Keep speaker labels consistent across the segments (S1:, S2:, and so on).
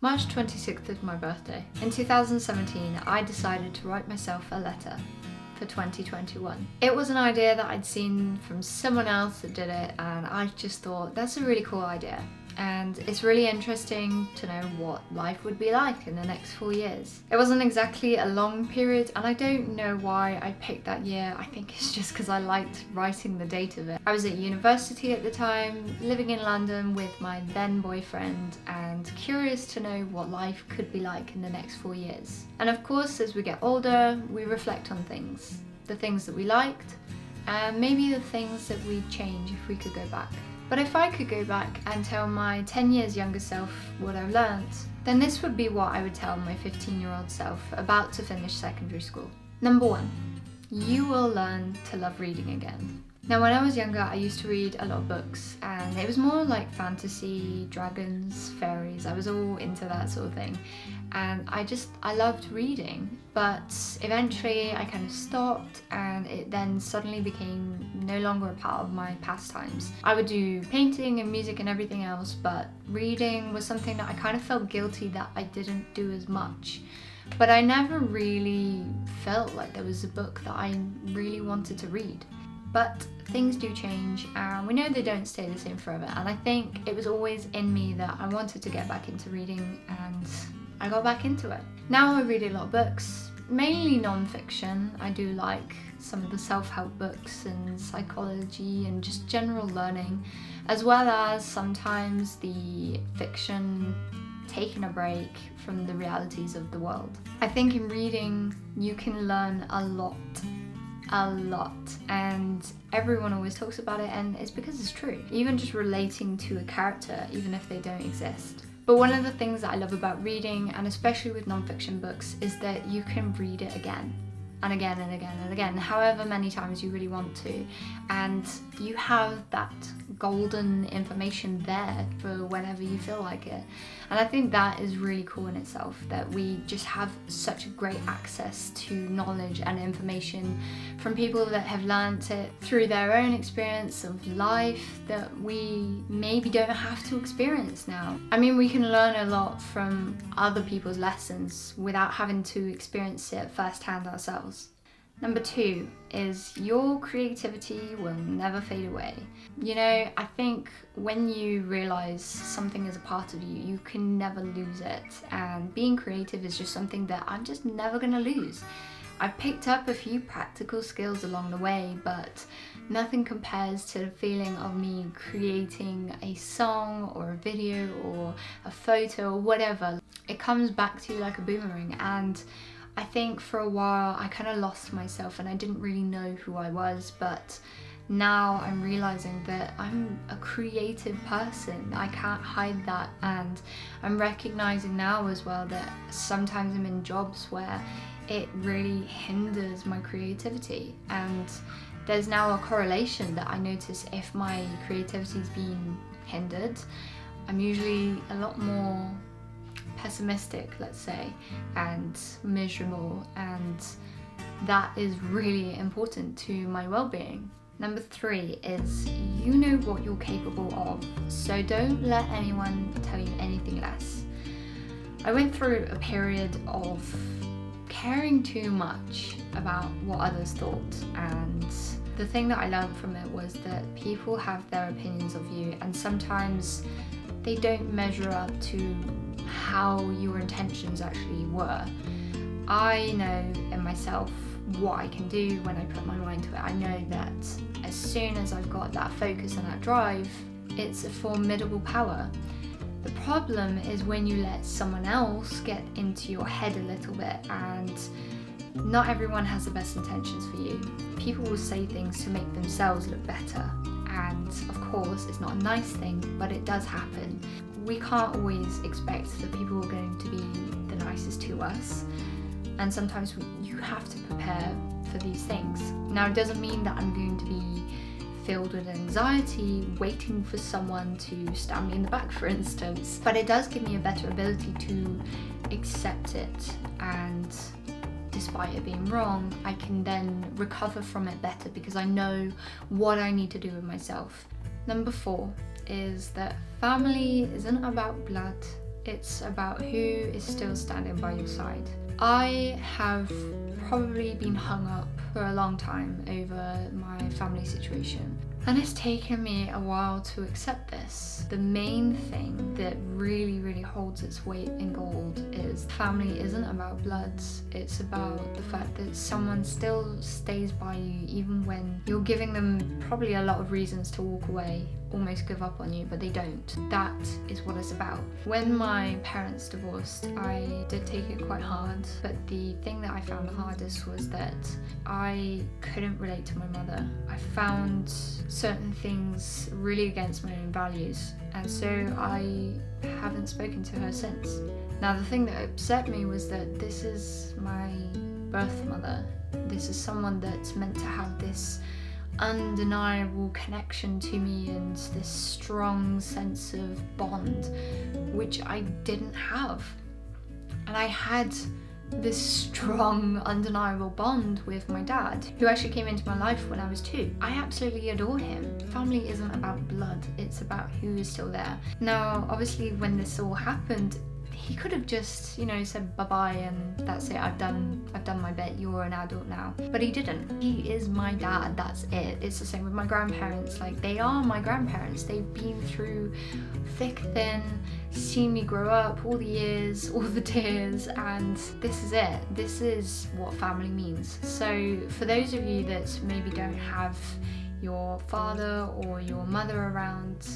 S1: March 26th is my birthday. In 2017, I decided to write myself a letter for 2021. It was an idea that I'd seen from someone else that did it, and I just thought that's a really cool idea. And it's really interesting to know what life would be like in the next 4 years. It wasn't exactly a long period, and I don't know why I picked that year. I think it's just because I liked writing the date of it. I was at university at the time, living in London with my then boyfriend, and curious to know what life could be like in the next 4 years. And of course, as we get older, we reflect on things. The things that we liked, and maybe the things that we'd change if we could go back. But if I could go back and tell my 10 years younger self what I've learned, then this would be what I would tell my 15-year-old self about to finish secondary school. Number 1, you will learn to love reading again. Now, when I was younger, I used to read a lot of books, and it was more like fantasy, dragons, fairies. I was all into that sort of thing. And I loved reading, but eventually I kind of stopped, and it then suddenly became no longer a part of my pastimes. I would do painting and music and everything else, but reading was something that I kind of felt guilty that I didn't do as much. But I never really felt like there was a book that I really wanted to read. But things do change, and we know they don't stay the same forever, and I think it was always in me that I wanted to get back into reading, and I got back into it. Now I read a lot of books, mainly non-fiction. I do like some of the self-help books and psychology and just general learning, as well as sometimes the fiction, taking a break from the realities of the world. I think in reading you can learn a lot, and everyone always talks about it, and it's because it's true. Even just relating to a character, even if they don't exist. But one of the things that I love about reading, and especially with non-fiction books, is that you can read it again and again and again and again, however many times you really want to, and you have that golden information there for whenever you feel like it. And I think that is really cool in itself, that we just have such great access to knowledge and information from people that have learnt it through their own experience of life that we maybe don't have to experience now. I mean, we can learn a lot from other people's lessons without having to experience it firsthand ourselves. Number 2 is your creativity will never fade away. You know, I think when you realise something is a part of you, you can never lose it. And being creative is just something that I'm just never gonna lose. I've picked up a few practical skills along the way, but nothing compares to the feeling of me creating a song or a video or a photo or whatever. It comes back to you like a boomerang, and I think for a while I kind of lost myself and I didn't really know who I was, but now I'm realizing that I'm a creative person. I can't hide that, and I'm recognizing now as well that sometimes I'm in jobs where it really hinders my creativity, and there's now a correlation that I notice if my creativity is being hindered, I'm usually a lot more pessimistic, let's say, and miserable, and that is really important to my well-being. Number 3 is you know what you're capable of, so don't let anyone tell you anything less. I went through a period of caring too much about what others thought, and the thing that I learned from it was that people have their opinions of you, and sometimes they don't measure up to how your intentions actually were. I know in myself what I can do when I put my mind to it. I know that as soon as I've got that focus and that drive, it's a formidable power. The problem is when you let someone else get into your head a little bit, and not everyone has the best intentions for you. People will say things to make themselves look better, and of course it's not a nice thing, but it does happen. We can't always expect that people are going to be the nicest to us, and sometimes you have to prepare for these things. Now, it doesn't mean that I'm going to be filled with anxiety waiting for someone to stab me in the back, for instance, but it does give me a better ability to accept it, and despite it being wrong, I can then recover from it better because I know what I need to do with myself. Number 4 is that family isn't about blood, It's about who is still standing by your side. I have probably been hung up for a long time over my family situation, and it's taken me a while to accept this. The main thing that really holds its weight in gold is family isn't about bloods. It's about the fact that someone still stays by you even when you're giving them probably a lot of reasons to walk away, almost give up on you, but they don't. That is what it's about. When my parents divorced, I did take it quite hard, but the thing that I found the hardest was that I couldn't relate to my mother. I found certain things really against my own values, and so I haven't spoken to her since. Now, the thing that upset me was that this is my birth mother. This is someone that's meant to have this undeniable connection to me and this strong sense of bond, which I didn't have. And I had this strong, undeniable bond with my dad, who actually came into my life when I was 2. I absolutely adore him. Family isn't about blood, it's about who is still there. Now, obviously, when this all happened, he could have just, said bye-bye and that's it, I've done my bit, you're an adult now. But he didn't. He is my dad, that's it. It's the same with my grandparents. Like, they are my grandparents. They've been through thick, thin, seen me grow up, all the years, all the tears, and this is it. This is what family means. So for those of you that maybe don't have your father or your mother around,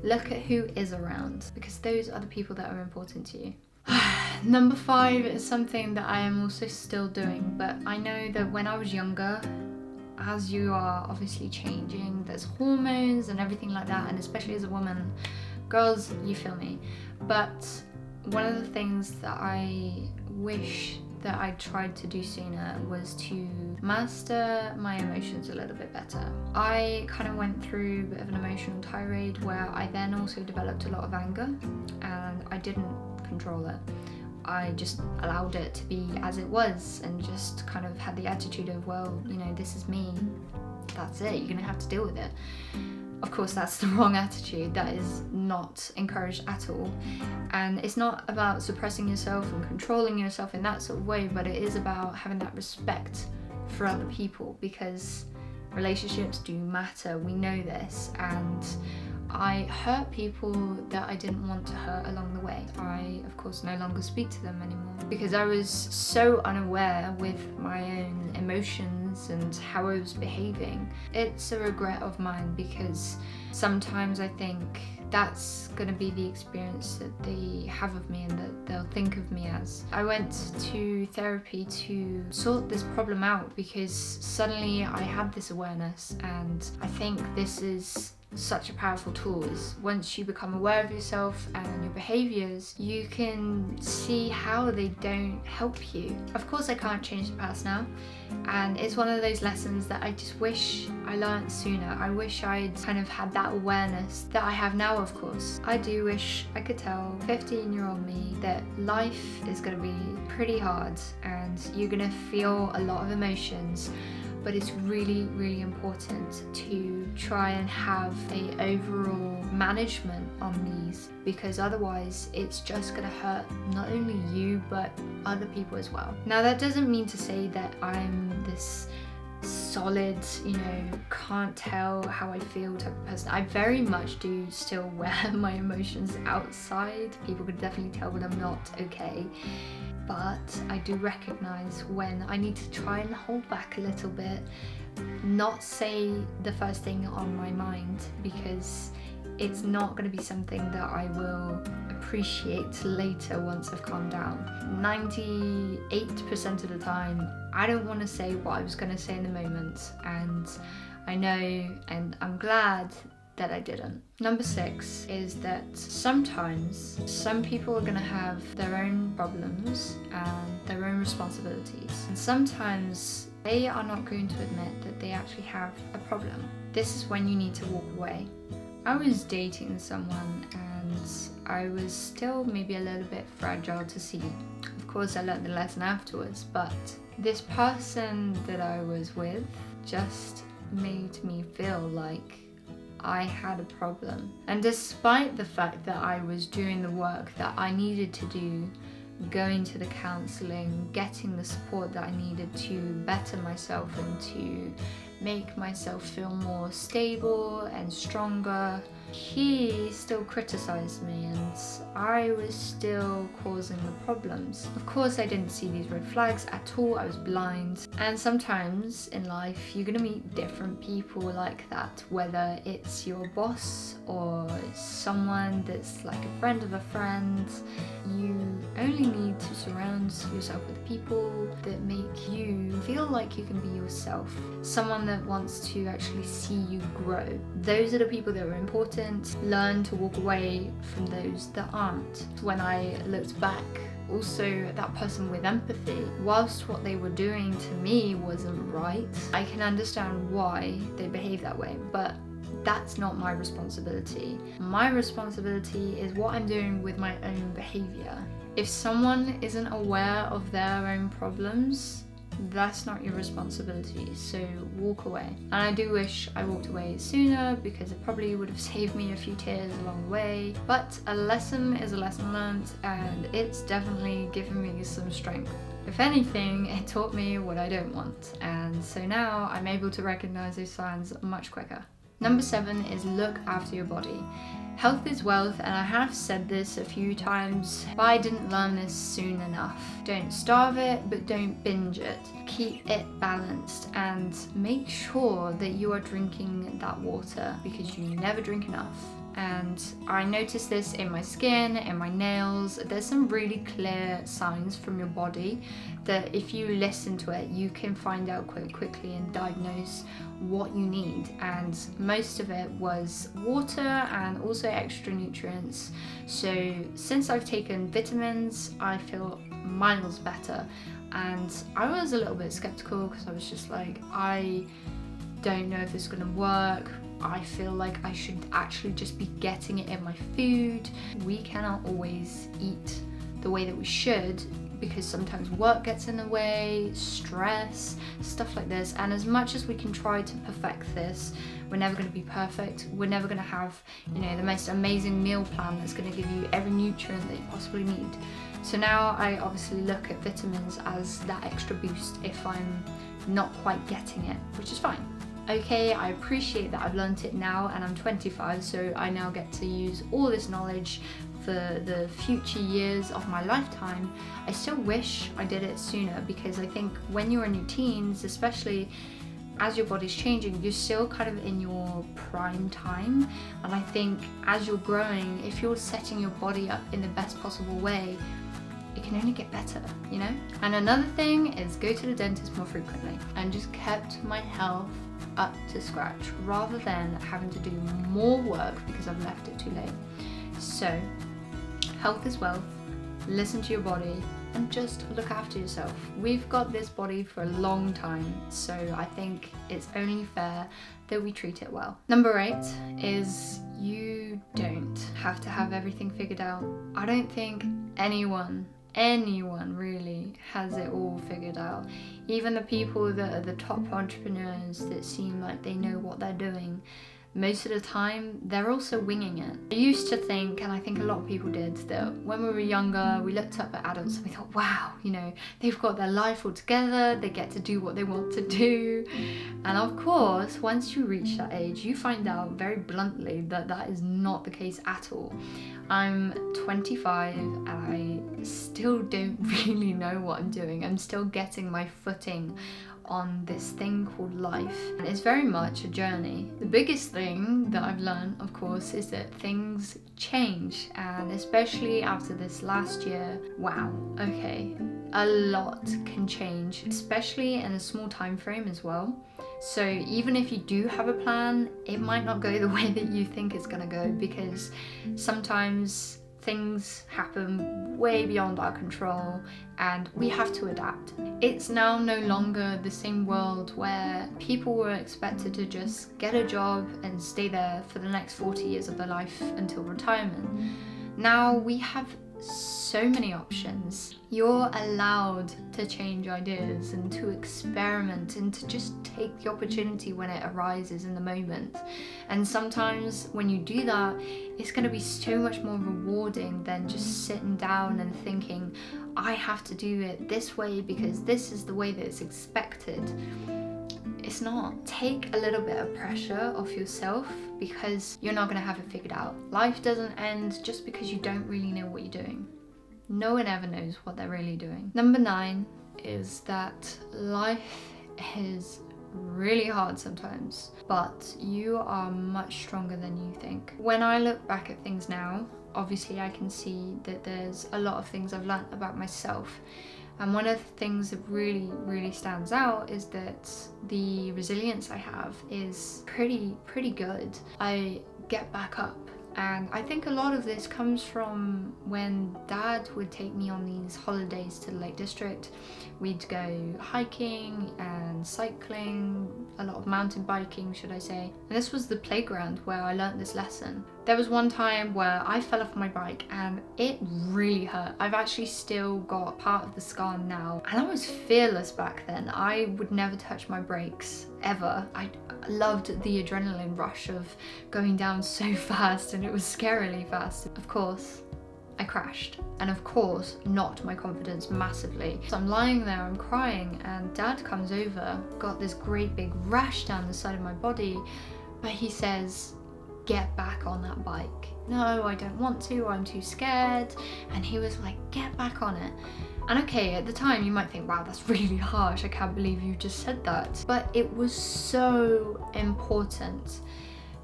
S1: look at who is around, because those are the people that are important to you. Number 5 is something that I am also still doing, but I know that when I was younger, as you are obviously changing, there's hormones and everything like that, and especially as a woman, girls, you feel me. But one of the things that I wish that I tried to do sooner was to master my emotions a little bit better. I kind of went through a bit of an emotional tirade where I then also developed a lot of anger, and I didn't control it. I just allowed it to be as it was and just kind of had the attitude of, well, this is me, that's it, you're gonna have to deal with it. Of course, that's the wrong attitude. That is not encouraged at all. And it's not about suppressing yourself and controlling yourself in that sort of way, but it is about having that respect for other people, because relationships do matter. We know this. And I hurt people that I didn't want to hurt along the way. I, of course, no longer speak to them anymore because I was so unaware with my own emotions and how I was behaving. It's a regret of mine, because sometimes I think that's going to be the experience that they have of me and that they'll think of me as. I went to therapy to sort this problem out because suddenly I had this awareness, and I think this is such a powerful tool. Is once you become aware of yourself and your behaviors, you can see how they don't help you. Of course, I can't change the past now, and it's one of those lessons that I just wish I learned sooner. I wish I'd kind of had that awareness that I have now. Of course, I do wish I could tell 15-year-old me that life is going to be pretty hard and you're going to feel a lot of emotions, but it's really, really important to try and have a overall management on these, because otherwise it's just gonna hurt not only you but other people as well. Now, that doesn't mean to say that I'm this solid, can't tell how I feel type of person. I very much do still wear my emotions outside. People could definitely tell when I'm not okay. But I do recognize when I need to try and hold back a little bit, not say the first thing on my mind, because it's not going to be something that I will appreciate later once I've calmed down. 98% of the time, I don't want to say what I was going to say in the moment, and I know, and I'm glad that I didn't. Number 6 is that sometimes some people are going to have their own problems and their own responsibilities, and sometimes they are not going to admit that they actually have a problem. This is when you need to walk away. I was dating someone and I was still maybe a little bit fragile to see. Of course, I learned the lesson afterwards, but this person that I was with just made me feel like I had a problem. And despite the fact that I was doing the work that I needed to do, going to the counselling, getting the support that I needed to better myself and to make myself feel more stable and stronger, he still criticized me and I was still causing the problems. Of course, I didn't see these red flags at all. I was blind. And sometimes in life, you're gonna meet different people like that, whether it's your boss or someone that's like a friend of a friend. You only need to surround yourself with people that make you feel like you can be yourself. Someone that wants to actually see you grow. Those are the people that are important. Learn to walk away from those that aren't. When I looked back, also at that person with empathy, whilst what they were doing to me wasn't right, I can understand why they behave that way, but that's not my responsibility. My responsibility is what I'm doing with my own behavior. If someone isn't aware of their own problems, that's not your responsibility, so walk away. And I do wish I walked away sooner because it probably would have saved me a few tears along the way, but a lesson is a lesson learned, and it's definitely given me some strength. If anything, it taught me what I don't want, and so now I'm able to recognize those signs much quicker. Number 7 is look after your body. Health is wealth, and I have said this a few times, but I didn't learn this soon enough. Don't starve it, but don't binge it. Keep it balanced and make sure that you are drinking that water because you never drink enough. And I noticed this in my skin, in my nails. There's some really clear signs from your body that if you listen to it, you can find out quite quickly and diagnose what you need. And most of it was water and also extra nutrients. So since I've taken vitamins, I feel miles better. And I was a little bit skeptical because I was just like, I don't know if it's gonna work. I feel like I should actually just be getting it in my food. We cannot always eat the way that we should because sometimes work gets in the way, stress, stuff like this. And as much as we can try to perfect this, we're never going to be perfect. We're never going to have, the most amazing meal plan that's going to give you every nutrient that you possibly need. So now I obviously look at vitamins as that extra boost if I'm not quite getting it, which is fine. Okay, I appreciate that I've learnt it now and I'm 25, so I now get to use all this knowledge for the future years of my lifetime. I still wish I did it sooner because I think when you're in your teens, especially as your body's changing, you're still kind of in your prime time. And I think as you're growing, if you're setting your body up in the best possible way, it can only get better, And another thing is go to the dentist more frequently and just kept my health up to scratch rather than having to do more work because I've left it too late. So, health is wealth, listen to your body and just look after yourself. We've got this body for a long time, so I think it's only fair that we treat it well. Number 8 is you don't have to have everything figured out. I don't think anyone really has it all figured out. Even the people that are the top entrepreneurs that seem like they know what they're doing, most of the time they're also winging it. I used to think, and I think a lot of people did, that when we were younger we looked up at adults and we thought, wow, they've got their life all together, they get to do what they want to do. And of course, once you reach that age, you find out very bluntly that that is not the case at all. I'm 25 and I still don't really know what I'm doing. I'm still getting my footing on this thing called life. And it's very much a journey. The biggest thing that I've learned, of course, is that things change, and especially after this last year, wow, okay, a lot can change, especially in a small time frame as well. So even if you do have a plan, it might not go the way that you think it's gonna go, because sometimes things happen way beyond our control and we have to adapt. It's now no longer the same world where people were expected to just get a job and stay there for the next 40 years of their life until retirement. Now we have so many options. You're allowed to change ideas and to experiment and to just take the opportunity when it arises in the moment. And sometimes when you do that, it's going to be so much more rewarding than just sitting down and thinking, I have to do it this way because this is the way that it's expected. It's not. Take a little bit of pressure off yourself because you're not going to have it figured out. Life doesn't end just because you don't really know what you're doing. No one ever knows what they're really doing. Number 9 is that life is really hard sometimes, but you are much stronger than you think. When I look back at things now, obviously I can see that there's a lot of things I've learned about myself. And one of the things that really stands out is that the resilience I have is pretty good. I get back up. And I think a lot of this comes from when Dad would take me on these holidays to the Lake District. We'd go hiking and cycling, a lot of mountain biking, should I say. And this was the playground where I learned this lesson. There was one time where I fell off my bike and it really hurt. I've actually still got part of the scar now. And I was fearless back then. I would never touch my brakes, ever. I loved the adrenaline rush of going down so fast, and it was scarily fast. Of course, I crashed, and of course knocked my confidence massively. So I'm lying there, I'm crying, and Dad comes over, got this great big rash down the side of my body, but he says, get back on that bike. No, I don't want to, I'm too scared. And he was like, get back on it. And okay, at the time you might think, wow, that's really harsh, I can't believe you just said that. But it was so important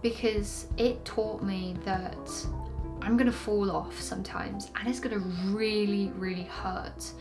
S1: because it taught me that I'm gonna fall off sometimes and it's gonna really hurt,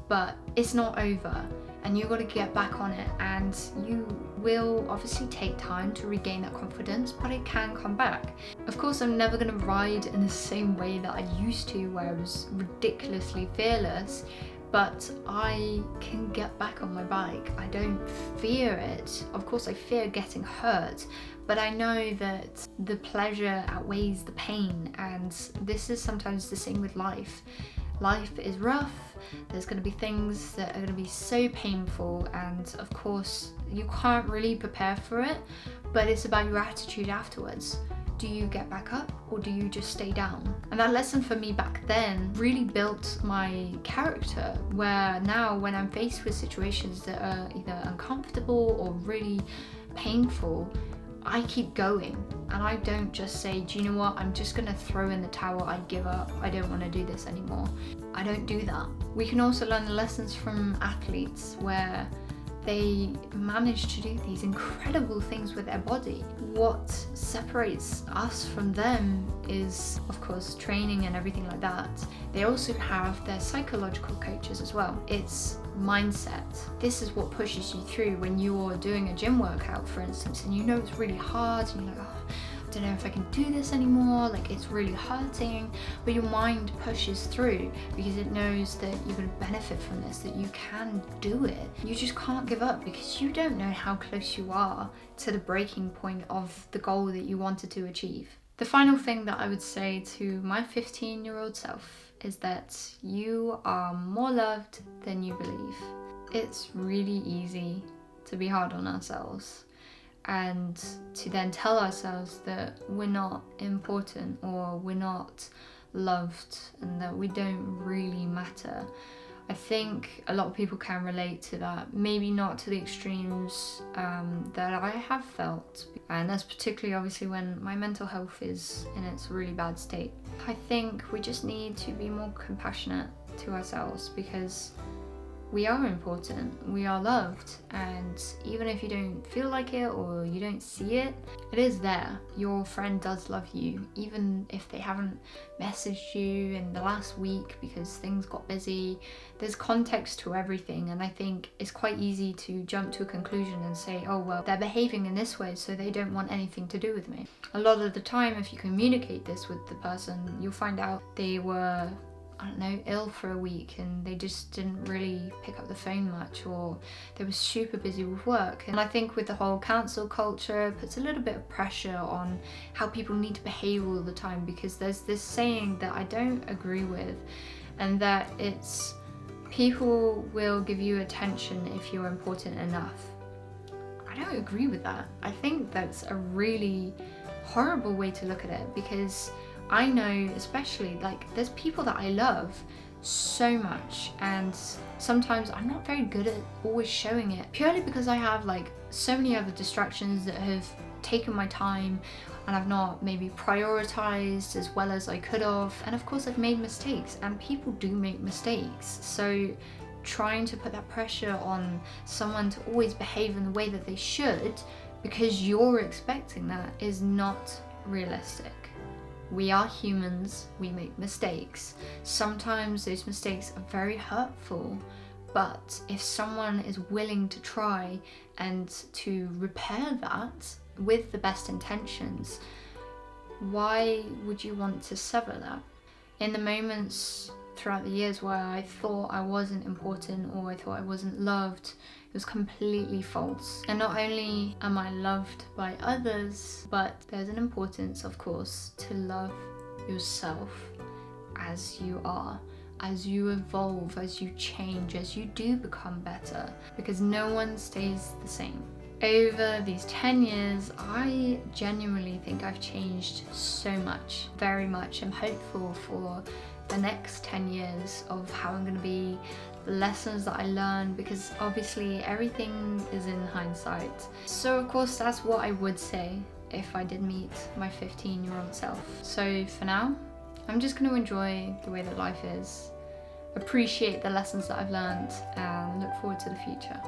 S1: but it's not over and you've got to get back on it, and you will obviously take time to regain that confidence, but it can come back. Of course, I'm never going to ride in the same way that I used to, where I was ridiculously fearless, but I can get back on my bike. I don't fear it. Of course, I fear getting hurt, but I know that the pleasure outweighs the pain, and this is sometimes the same with life. Life is rough, there's going to be things that are going to be so painful, and of course you can't really prepare for it, but it's about your attitude afterwards. Do you get back up or do you just stay down? And that lesson for me back then really built my character, where now when I'm faced with situations that are either uncomfortable or really painful, I keep going, and I don't just say, do you know what, I'm just gonna throw in the towel, I give up, I don't want to do this anymore. I don't do that. We can also learn the lessons from athletes where they manage to do these incredible things with their body. What separates us from them is, of course, training and everything like that. They also have their psychological coaches as well. It's mindset. This is what pushes you through when you're doing a gym workout, for instance, and you know it's really hard, and you're like, oh, I don't know if I can do this anymore, like it's really hurting, but your mind pushes through because it knows that you're going to benefit from this, that you can do it. You just can't give up because you don't know how close you are to the breaking point of the goal that you wanted to achieve. The final thing that I would say to my 15-year-old self is that you are more loved than you believe. It's really easy to be hard on ourselves and to then tell ourselves that we're not important or we're not loved and that we don't really matter. I think a lot of people can relate to that, maybe not to the extremes that I have felt, and that's particularly obviously when my mental health is in its really bad state. I think we just need to be more compassionate to ourselves because we are important, we are loved, and even if you don't feel like it or you don't see it, it is there. Your friend does love you, even if they haven't messaged you in the last week because things got busy. There's context to everything, and I think it's quite easy to jump to a conclusion and say, oh well, they're behaving in this way so they don't want anything to do with me. A lot of the time, if you communicate this with the person, you'll find out they were I don't know, ill for a week and they just didn't really pick up the phone much, or they were super busy with work. And I think with the whole cancel culture, it puts a little bit of pressure on how people need to behave all the time, because there's this saying that I don't agree with, and that it's people will give you attention if you're important enough. I don't agree with that. I think that's a really horrible way to look at it, because I know, especially, like, there's people that I love so much, and sometimes I'm not very good at always showing it, purely because I have like so many other distractions that have taken my time, and I've not maybe prioritized as well as I could have. And of course I've made mistakes, and people do make mistakes, so trying to put that pressure on someone to always behave in the way that they should because you're expecting that is not realistic. We are humans, we make mistakes. Sometimes those mistakes are very hurtful, but if someone is willing to try and to repair that with the best intentions, why would you want to sever that? In the moments throughout the years where I thought I wasn't important, or I thought I wasn't loved, it was completely false. And not only am I loved by others, but there's an importance, of course, to love yourself as you are, as you evolve, as you change, as you do become better, because no one stays the same. Over these 10 years, I genuinely think I've changed so much, very much. I'm hopeful for the next 10 years of how I'm going to be, the lessons that I learn, because obviously everything is in hindsight. So of course that's what I would say if I did meet my 15-year-old self. So for now, I'm just going to enjoy the way that life is, appreciate the lessons that I've learned, and look forward to the future.